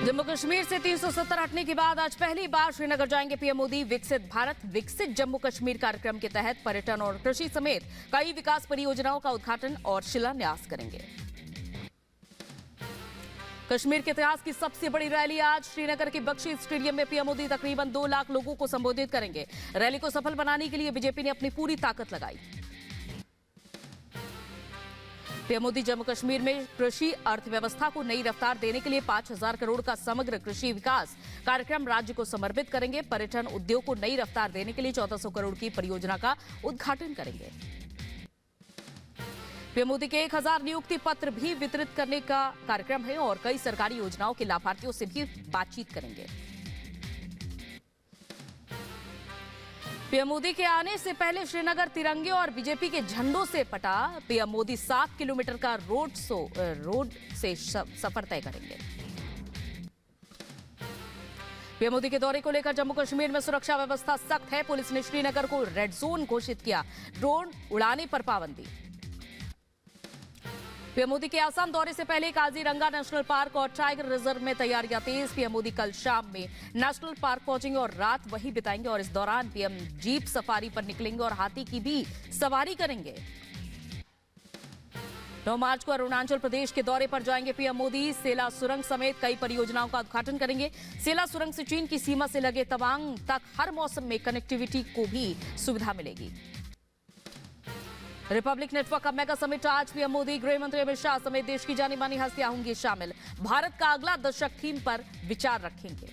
जम्मू कश्मीर से 370 हटने के बाद आज पहली बार श्रीनगर जाएंगे पीएम मोदी। विकसित भारत विकसित जम्मू कश्मीर कार्यक्रम के तहत पर्यटन और कृषि समेत कई विकास परियोजनाओं का उद्घाटन और शिलान्यास करेंगे। कश्मीर के इतिहास की सबसे बड़ी रैली आज श्रीनगर के बख्शी स्टेडियम में पीएम मोदी तकरीबन 2 लाख लोगों को संबोधित करेंगे। रैली को सफल बनाने के लिए बीजेपी ने अपनी पूरी ताकत लगाई। पीएम मोदी जम्मू कश्मीर में कृषि अर्थव्यवस्था को नई रफ्तार देने के लिए 5,000 करोड़ का समग्र कृषि विकास कार्यक्रम राज्य को समर्पित करेंगे। पर्यटन उद्योग को नई रफ्तार देने के लिए 1,400 करोड़ की परियोजना का उद्घाटन करेंगे। पीएम मोदी के 1,000 नियुक्ति पत्र भी वितरित करने का कार्यक्रम है और कई सरकारी योजनाओं के लाभार्थियों से भी बातचीत करेंगे। पीएम मोदी के आने से पहले श्रीनगर तिरंगे और बीजेपी के झंडों से पटा। पीएम मोदी 7 किलोमीटर का रोड से सफर तय करेंगे। पीएम मोदी के दौरे को लेकर जम्मू कश्मीर में सुरक्षा व्यवस्था सख्त है। पुलिस ने श्रीनगर को रेड जोन घोषित किया। ड्रोन उड़ाने पर पाबंदी। पीएम मोदी के आसाम दौरे से पहले काजीरंगा नेशनल पार्क और टाइगर रिजर्व में तैयारियां तेज। पीएम मोदी कल शाम में नेशनल पार्क पहुंचेंगे और रात वहीं बिताएंगे और इस दौरान पीएम जीप सफारी पर निकलेंगे और हाथी की भी सवारी करेंगे। 9 मार्च को अरुणाचल प्रदेश के दौरे पर जाएंगे पीएम मोदी। सेला सुरंग समेत कई परियोजनाओं का उद्घाटन करेंगे। सेला सुरंग से चीन की सीमा से लगे तवांग तक हर मौसम में कनेक्टिविटी को भी सुविधा मिलेगी। रिपब्लिक नेटवर्क का मेगा समिट आज। पीएम मोदी, गृह मंत्री अमित शाह समेत देश की जानी मानी हस्तियां होंगी शामिल। भारत का अगला दशक थीम पर विचार रखेंगे।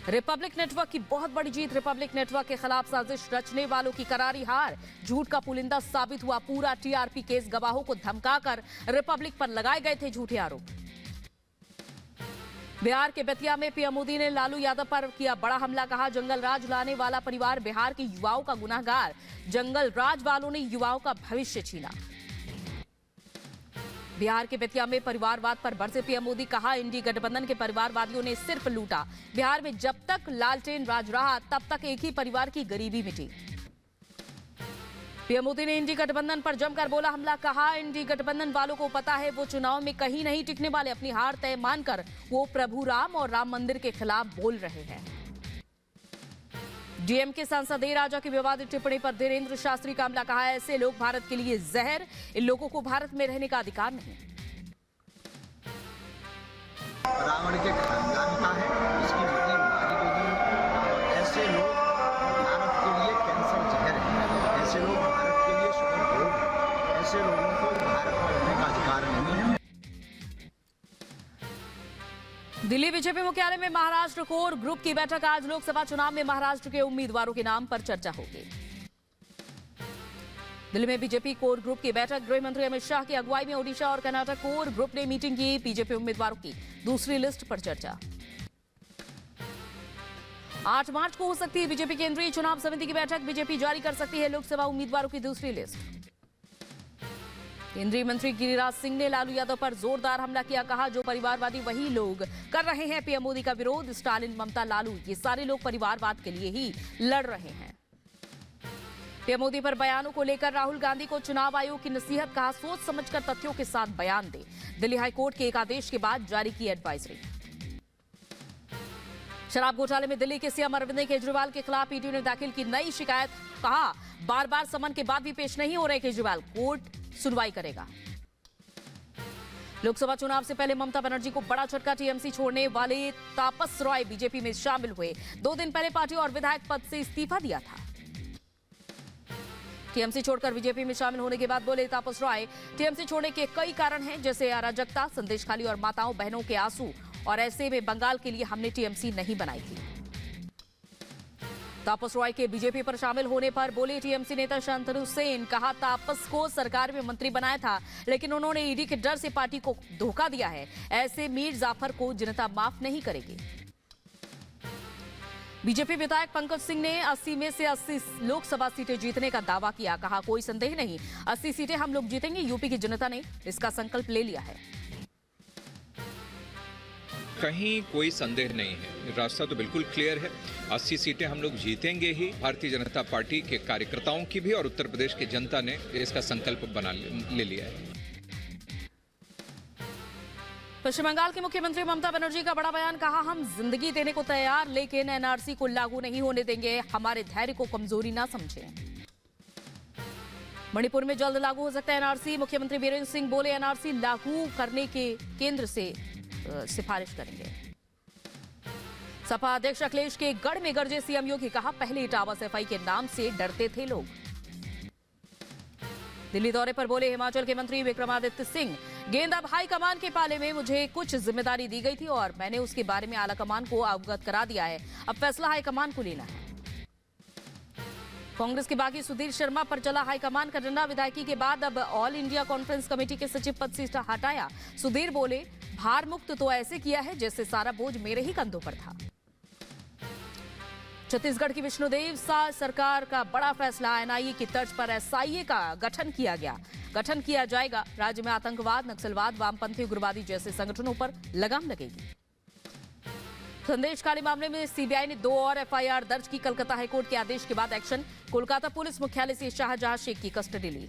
रिपब्लिक नेटवर्क की बहुत बड़ी जीत। रिपब्लिक नेटवर्क के खिलाफ साजिश रचने वालों की करारी हार। झूठ का पुलिंदा साबित हुआ पूरा टीआरपी केस। गवाहों को धमकाकर रिपब्लिक पर लगाए गए थे झूठे आरोप। बिहार के बेतिया में पीएम मोदी ने लालू यादव पर किया बड़ा हमला। कहा, जंगल राज लाने वाला परिवार बिहार के युवाओं का गुनहगार। जंगल राज वालों ने युवाओं का भविष्य छीना। बिहार के बेतिया में परिवारवाद पर बरसे पीएम मोदी। कहा, इंडी गठबंधन के परिवारवादियों ने सिर्फ लूटा। बिहार में जब तक लालटेन राज रहा तब तक एक ही परिवार की गरीबी मिटी। पीएम मोदी ने इंडी गठबंधन पर जमकर बोला हमला। कहा, इंडी गठबंधन वालों को पता है वो चुनाव में कहीं नहीं टिकने वाले। अपनी हार तय मानकर वो प्रभु राम और राम मंदिर के खिलाफ बोल रहे हैं। डीएमके सांसद ए राजा की विवादित टिप्पणी पर धीरेन्द्र शास्त्री का हमला। कहा, ऐसे लोग भारत के लिए जहर। इन लोगों को भारत में रहने का अधिकार नहीं। रावण के खानदान का है, इसकी बेटी मारी गई। ऐसे लोग भारत के लिए कैंसर जहर है। ऐसे लोग भारत के लिए शुगर रोग है। ऐसे लोगों को भारत में रहने का अधिकार नहीं है। दिल्ली बीजेपी मुख्यालय में महाराष्ट्र कोर ग्रुप की बैठक। आज लोकसभा चुनाव में महाराष्ट्र के उम्मीदवारों के नाम पर चर्चा होगी। दिल्ली में बीजेपी कोर ग्रुप की बैठक। गृह मंत्री अमित शाह की अगुवाई में ओडिशा और कर्नाटक कोर ग्रुप ने मीटिंग की। बीजेपी उम्मीदवारों की दूसरी लिस्ट पर चर्चा। 8 मार्च को हो सकती है बीजेपी केंद्रीय चुनाव समिति की बैठक। बीजेपी जारी कर सकती है लोकसभा उम्मीदवारों की दूसरी लिस्ट। केंद्रीय मंत्री गिरिराज सिंह ने लालू यादव पर जोरदार हमला किया। कहा, जो परिवारवादी वही लोग कर रहे हैं पीएम मोदी का विरोध। स्टालिन, ममता, लालू ये सारे लोग परिवारवाद के लिए ही लड़ रहे हैं। पीएम मोदी पर बयानों को लेकर राहुल गांधी को चुनाव आयोग की नसीहत। कहा, सोच समझकर तथ्यों के साथ बयान दे। दिल्ली हाईकोर्ट के एक आदेश के बाद जारी की एडवाइजरी। शराब घोटाले में दिल्ली के सीएम अरविंद केजरीवाल के खिलाफ ईडी ने दाखिल की नई शिकायत। कहा, बार बार समन के बाद भी पेश नहीं हो रहे केजरीवाल। कोर्ट सुनवाई करेगा। लोकसभा चुनाव से पहले ममता बनर्जी को बड़ा झटका। टीएमसी छोड़ने वाले तापस रॉय बीजेपी में शामिल हुए। 2 दिन पहले पार्टी और विधायक पद से इस्तीफा दिया था। टीएमसी छोड़कर बीजेपी में शामिल होने के बाद बोले तापस रॉय, टीएमसी छोड़ने के कई कारण हैं, जैसे अराजकता, संदेशखाली और माताओं बहनों के आंसू। और ऐसे में बंगाल के लिए हमने टीएमसी नहीं बनाई थी। तापस रॉय के बीजेपी पर शामिल होने पर बोले टीएमसी नेता शांतनु सेन। कहा, तापस को सरकार में मंत्री बनाया था, लेकिन उन्होंने ईडी के डर से पार्टी को धोखा दिया है। ऐसे मीर जाफर को जनता माफ नहीं करेगी। बीजेपी विधायक पंकज सिंह ने 80 में से 80 लोकसभा सीटें जीतने का दावा किया। कहा, कोई संदेह नहीं, 80 सीटें हम लोग जीतेंगे। यूपी की जनता ने इसका संकल्प ले लिया है। कहीं कोई संदेह नहीं है, रास्ता तो बिल्कुल क्लियर है। 80 सीटें हम लोग जीतेंगे ही। भारतीय जनता पार्टी के कार्यकर्ताओं की भी और उत्तर प्रदेश की जनता ने इसका संकल्प ले लिया है। पश्चिम बंगाल की मुख्यमंत्री ममता बनर्जी का बड़ा बयान, कहा हम जिंदगी देने को तैयार लेकिन एनआरसी को लागू नहीं होने देंगे, हमारे धैर्य को कमजोरी ना समझें। मणिपुर में जल्द लागू हो सकता है एनआरसी, मुख्यमंत्री बीरेंद्र सिंह बोले एनआरसी लागू करने के केंद्र से सिफारिश करेंगे। सपा अध्यक्ष अखिलेश के गढ़ में गरजे सीएम योगी, कहा पहले इटावा सफाई के नाम से डरते थे लोग। दिल्ली दौरे पर बोले हिमाचल के मंत्री विक्रमादित्य सिंह, गेंद अब हाईकमान के पाले में, मुझे कुछ जिम्मेदारी दी गई थी और मैंने उसके बारे में आला कमान को अवगत करा दिया है, अब फैसला हाईकमान को लेना है। कांग्रेस के बागी सुधीर शर्मा पर चला हाईकमान का डंडा, विधायकी के बाद अब ऑल इंडिया कॉन्फ्रेंस कमेटी के सचिव पद से हटाया। सुधीर बोले भार मुक्त तो ऐसे किया है जैसे सारा बोझ मेरे ही कंधों पर था। छत्तीसगढ़ की विष्णुदेव साय सरकार का बड़ा फैसला, एनआईए की तर्ज पर एसआईए का गठन किया जाएगा। राज्य में आतंकवाद, नक्सलवाद, वामपंथी उग्रवादी जैसे संगठनों पर लगाम लगेगी। संदेशखाली मामले में सीबीआई ने 2 और एफआईआर दर्ज की, कलकत्ता हाईकोर्ट के आदेश के बाद एक्शन, कोलकाता पुलिस मुख्यालय से शाहजहां शेख की कस्टडी ली।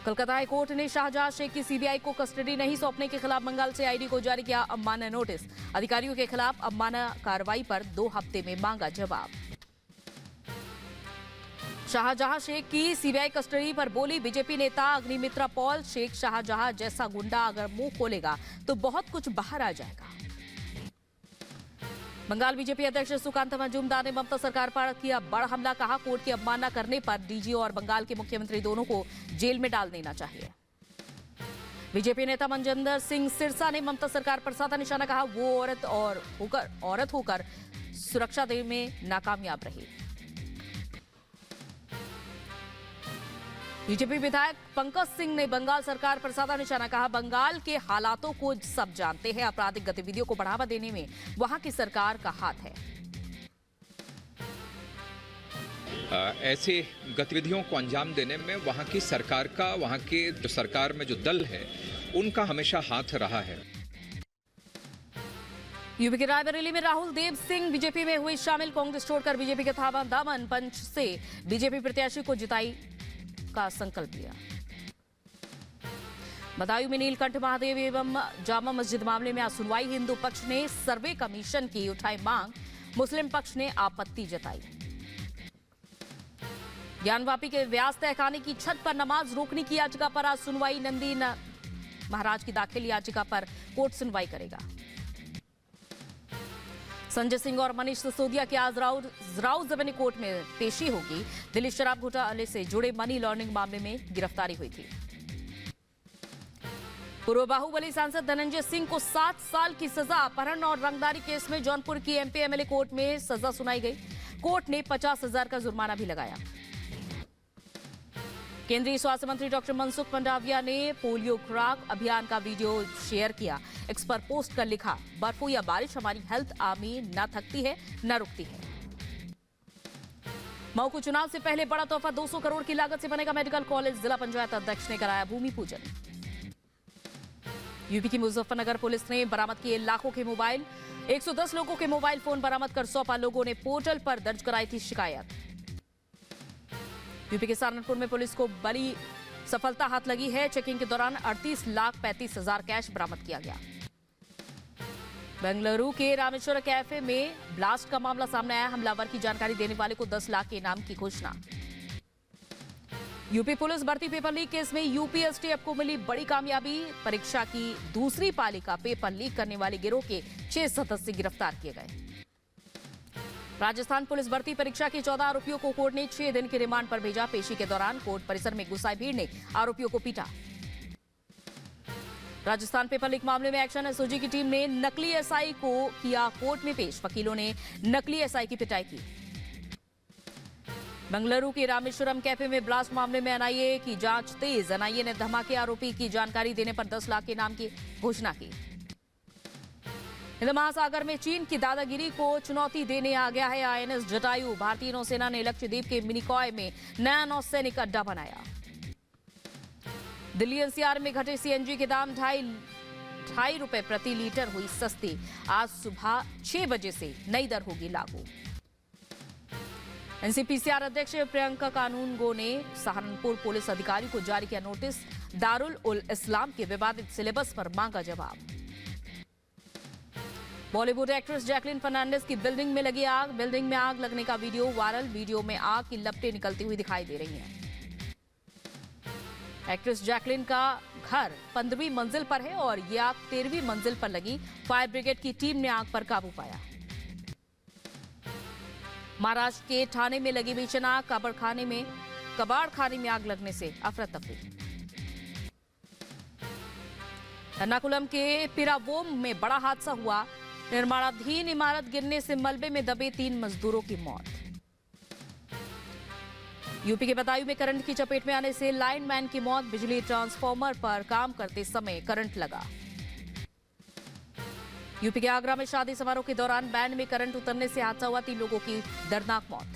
कलकत्ता हाईकोर्ट ने शाहजहां शेख की सीबीआई को कस्टडी नहीं सौंपने के खिलाफ बंगाल से आईडी को जारी किया अवमानना नोटिस, अधिकारियों के खिलाफ अवमानना कार्रवाई पर 2 हफ्ते में मांगा जवाब। शाहजहां शेख की सीबीआई कस्टडी पर बोली बीजेपी नेता अग्निमित्रा पॉल, शेख शाहजहां जैसा गुंडा अगर मुंह खोलेगा तो बहुत कुछ बाहर आ जाएगा। बंगाल बीजेपी अध्यक्ष सुकांत मजूमदार ने ममता सरकार पर किया बड़ा हमला, कहा कोर्ट की अवमानना करने पर डीजी और बंगाल के मुख्यमंत्री दोनों को जेल में डाल देना चाहिए। बीजेपी नेता मनजिंदर सिंह सिरसा ने ममता सरकार पर साधा निशाना, कहा वो औरत होकर सुरक्षा देने में नाकामयाब रही। बीजेपी विधायक पंकज सिंह ने बंगाल सरकार पर साधा निशाना, कहा बंगाल के हालातों को सब जानते हैं, आपराधिक गतिविधियों को बढ़ावा देने में वहां की सरकार का हाथ है। ऐसे गतिविधियों को अंजाम देने में वहां की सरकार का, वहां के जो सरकार में जो दल है उनका हमेशा हाथ रहा है। यूपी के रायबरेली में राहुल देव सिंह बीजेपी में हुए शामिल, कांग्रेस छोड़कर बीजेपी के थावा दामन पंच से बीजेपी प्रत्याशी को जिताई का संकल्प लिया। बदायूं में नीलकंठ महादेव एवं जामा मस्जिद मामले में आज सुनवाई, हिंदू पक्ष ने सर्वे कमीशन की उठाई मांग, मुस्लिम पक्ष ने आपत्ति जताई। ज्ञानवापी के व्यास तहखाने की छत पर नमाज रोकने की याचिका पर आज सुनवाई, नंदी महाराज की दाखिल याचिका पर कोर्ट सुनवाई करेगा। संजय सिंह और मनीष सिसोदिया की आज राउ जमीनी कोर्ट में पेशी होगी। दिल्ली शराब घोटाले से जुड़े मनी लॉन्ड्रिंग मामले में गिरफ्तारी हुई थी। पूर्व बाहुबली सांसद धनंजय सिंह को 7 साल की सजा, अपहरण और रंगदारी केस में जौनपुर की एमपी एमएलए कोर्ट में सजा सुनाई गई। कोर्ट ने 50,000 का जुर्माना भी लगाया। केंद्रीय स्वास्थ्य मंत्री डॉक्टर मनसुख मंडाविया ने पोलियो खुराक अभियान का वीडियो शेयर किया। एक्स पर पोस्ट कर लिखा, बर्फू या बारिश हमारी हेल्थ आर्मी न थकती है न रुकती है। मऊ को चुनाव से पहले बड़ा तोहफा, 200 करोड़ की लागत से बनेगा मेडिकल कॉलेज, जिला पंचायत अध्यक्ष ने कराया भूमि पूजन। यूपी की मुजफ्फरनगर पुलिस ने बरामद किए लाखों के मोबाइल, 110 लोगों के मोबाइल फोन बरामद कर सौंपा, लोगों ने पोर्टल पर दर्ज कराई थी शिकायत। यूपी के सहारनपुर में पुलिस को बड़ी सफलता हाथ लगी है, चेकिंग के दौरान 38,35,000 कैश बरामद किया गया। बेंगलुरु के रामेश्वर कैफे में ब्लास्ट का मामला सामने आया, हमलावर की जानकारी देने वाले को 10 लाख के इनाम की घोषणा। यूपी पुलिस भर्ती पेपर लीक केस में यूपीएसटीएफ को मिली बड़ी कामयाबी, परीक्षा की दूसरी पाली का पेपर लीक करने वाले गिरोह के 6 सदस्य गिरफ्तार किए गए। राजस्थान पुलिस भर्ती परीक्षा के 14 आरोपियों को कोर्ट ने 6 दिन के रिमांड पर भेजा। पेशी के दौरान कोर्ट परिसर में घुसाई भीड़ ने आरोपियों को पीटा। राजस्थान पेपर लीक मामले में एक्शन एसओजी की टीम ने नकली एसआई को किया कोर्ट में पेश, वकीलों ने नकली एसआई की पिटाई की। बेंगलुरु के रामेश्वरम कैफे में ब्लास्ट मामले में एनआईए की जांच तेज, एनआईए ने धमाके आरोपी की जानकारी देने पर 10 लाख के इनाम की घोषणा की। हिंद महासागर में चीन की दादागिरी को चुनौती देने आ गया है आईएनएस जटायु। भारतीय नौसेना ने लक्षद्वीप के मिनिकॉय में नया नौसैनिक अड्डा बनाया। दिल्ली एनसीआर में घटे सीएनजी के दाम 2.5 रुपए प्रति लीटर हुई सस्ती। आज सुबह 6 बजे से नई दर होगी लागू। एनसीपीसीआर अध्यक्ष प्रियंका कानूनगो ने सहारनपुर पुलिस अधिकारी को जारी किया नोटिस, दारुल उल इस्लाम के विवादित सिलेबस पर मांगा जवाब। बॉलीवुड एक्ट्रेस जैकलीन फर्नांडिस की बिल्डिंग में लगी आग, बिल्डिंग में आग लगने का वीडियो वायरल, वीडियो में आग की लपटें निकलती हुई दिखाई दे रही हैं। एक्ट्रेस जैकलीन का घर 15वीं मंजिल पर है और ये आग 13वीं मंजिल पर लगी। फायर ब्रिगेड की टीम ने आग पर काबू पाया। महाराष्ट्र के ठाणे में लगी भीषण आग, कबाड़ खाने में आग लगने से अफरा तफरी। एर्नाकुलम के पिरावोम में बड़ा हादसा हुआ, निर्माणाधीन इमारत गिरने से मलबे में दबे 3 मजदूरों की मौत। यूपी के बदायूं में करंट की चपेट में आने से लाइनमैन की मौत, बिजली ट्रांसफार्मर पर काम करते समय करंट लगा। यूपी के आगरा में शादी समारोह के दौरान बैंड में करंट उतरने से हादसा हुआ, 3 लोगों की दर्दनाक मौत।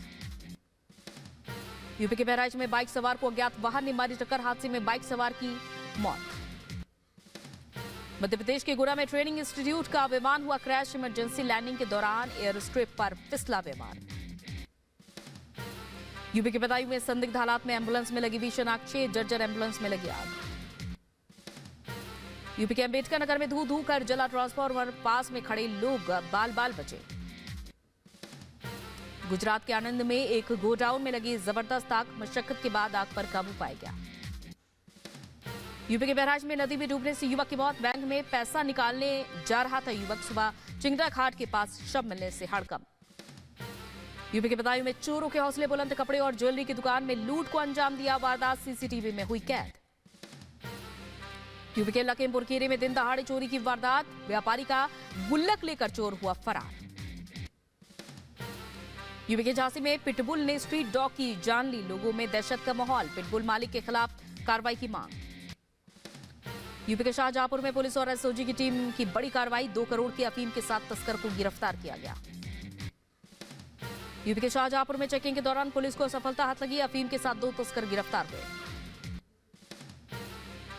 यूपी के बहराइच में बाइक सवार को अज्ञात वाहन ने मारी टक्कर, हादसे में बाइक सवार की मौत। मध्य प्रदेश के गुना में ट्रेनिंग इंस्टीट्यूट का विमान हुआ क्रैश, इमरजेंसी लैंडिंग के दौरान एयर स्ट्रिप पर फिसला विमान। यूपी के बदायूं में संदिग्ध हालात में एम्बुलेंस में लगी भीषण आग, 6 जर्जर एम्बुलेंस में लगी आग। यूपी के अंबेडकर नगर में धू कर जला ट्रांसफार्मर, पास में खड़े लोग बाल बाल बचे। गुजरात के आनंद में एक गोडाउन में लगी जबरदस्त आग, मशक्कत के बाद आग पर काबू पाया गया। यूपी के बहराइच में नदी में डूबने से युवक की मौत, बैंक में पैसा निकालने जा रहा था युवक, सुबह चिंगरा घाट के पास शव मिलने से हड़कंप। यूपी के बदायूं में चोरों के हौसले बुलंद, कपड़े और ज्वेलरी की दुकान में लूट को अंजाम दिया, वारदात सीसीटीवी में हुई कैद। यूपी के लखीमपुर खीरी में दिन दहाड़े चोरी की वारदात, व्यापारी का गुल्लक लेकर चोर हुआ फरार। यूपी के झांसी में पिटबुल ने स्ट्रीट डॉग की जान ली, लोगों में दहशत का माहौल, पिटबुल मालिक के खिलाफ कार्रवाई की मांग। यूपी के शाहजहांपुर में पुलिस और एसओजी की टीम की बड़ी कार्रवाई, 2 करोड़ की अफीम के साथ तस्कर को गिरफ्तार किया गया। यूपी के शाहजहांपुर में चेकिंग के दौरान पुलिस को सफलता हाथ लगी, अफीम के साथ 2 तस्कर गिरफ्तार हुए।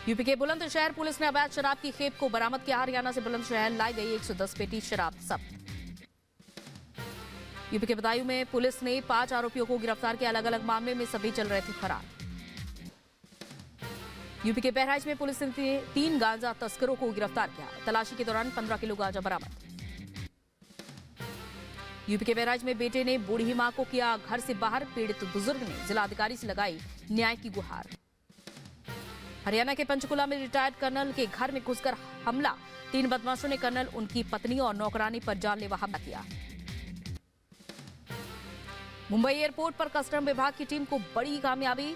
यूपी के बुलंदशहर पुलिस ने अवैध शराब की खेप को बरामद किया, हरियाणा से बुलंदशहर लाई गई 110 पेटी शराब जब्त। यूपी के बदायूं में पुलिस ने 5 आरोपियों को गिरफ्तार किया, अलग अलग मामले में सभी चल रहे थे फरार। यूपी के बहराइच में पुलिस ने 3 गांजा तस्करों को गिरफ्तार किया, तलाशी के दौरान 15 किलो गांजा बरामद। यूपी के बहराइच में बेटे ने बूढ़ी मां को किया घर से बाहर, पीड़ित बुजुर्ग ने जिलाधिकारी से लगाई न्याय की गुहार। हरियाणा के पंचकुला में रिटायर्ड कर्नल के घर में घुसकर हमला, 3 बदमाशों ने कर्नल, उनकी पत्नी और नौकरानी पर जानलेवा हमला किया। मुंबई एयरपोर्ट पर कस्टम विभाग की टीम को बड़ी कामयाबी,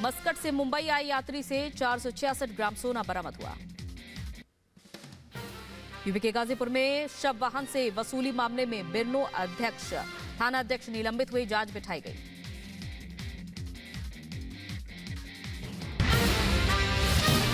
मस्कट से मुंबई आए यात्री से 466 ग्राम सोना बरामद हुआ। यूपी के गाजीपुर में शव वाहन से वसूली मामले में बिरनो अध्यक्ष थाना अध्यक्ष निलंबित हुए, जांच बिठाई गई।